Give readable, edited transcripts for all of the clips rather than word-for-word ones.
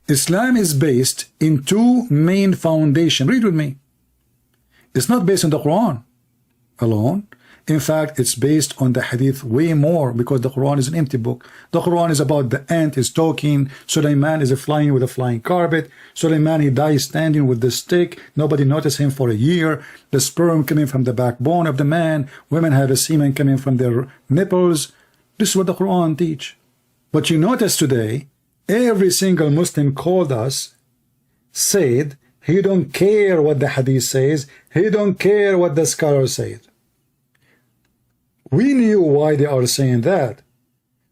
Islam is based in two main foundations. Read with me. It's not based on the Quran alone. In fact, it's based on the hadith way more, because the Quran is an empty book. The Quran is about the ant is talking, Sulaiman is flying with a flying carpet, Sulaiman, he dies standing with the stick, nobody noticed him for a year, the sperm coming from the backbone of the man, women have a semen coming from their nipples. This is what the Quran teach. But you notice today, every single Muslim called us, said he don't care what the hadith says, he don't care what the scholars said. We knew why they are saying that,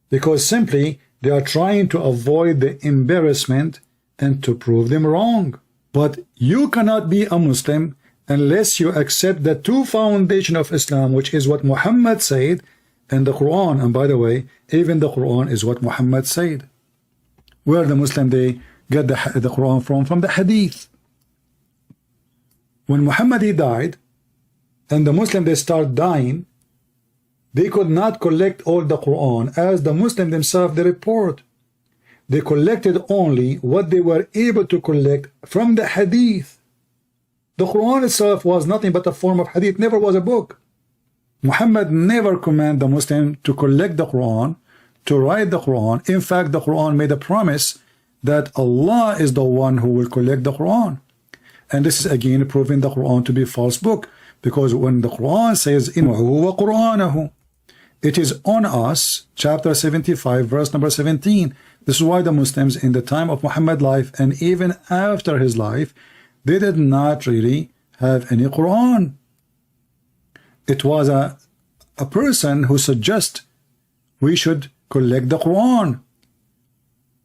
because simply they are trying to avoid the embarrassment and to prove them wrong. But you cannot be a Muslim unless you accept the two foundations of Islam, which is what Muhammad said and the Quran. And by the way, even the Quran is what Muhammad said. Where the Muslim they get the Quran from the hadith. When Muhammad he died and the Muslim they start dying, they could not collect all the Quran, as the Muslim themselves they report. They collected only what they were able to collect from the hadith. The Quran itself was nothing but a form of hadith, never was a book. Muhammad never commanded the Muslim to collect the Quran, to write the Quran. In fact, the Quran made a promise that Allah is the one who will collect the Quran. And this is again proving the Quran to be a false book, because when the Quran says innahu wa Qur'anahu, it is on us, chapter 75, verse number 17. This is why the Muslims in the time of Muhammad's life and even after his life, they did not really have any Quran. It was a person who suggested we should collect the Quran.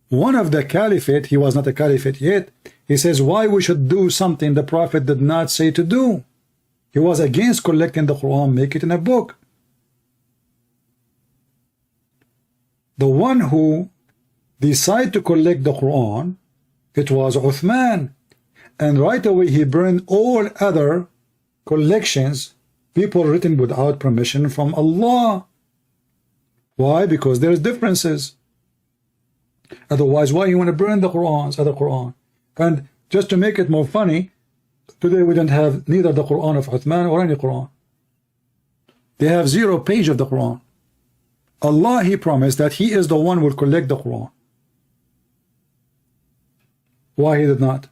One of the caliphate, he was not a caliphate yet, he says why we should do something the Prophet did not say to do. He was against collecting the Quran, make it in a book. The one who decided to collect the Quran, it was Uthman, and right away he burned all other collections, people written without permission from Allah. Why? Because there's differences. Otherwise, why you want to burn the Qurans, other Quran? And just to make it more funny, today we don't have neither the Quran of Uthman or any Quran. They have 0 page of the Quran. Allah, he promised that he is the one who will collect the Quran. Why he did not?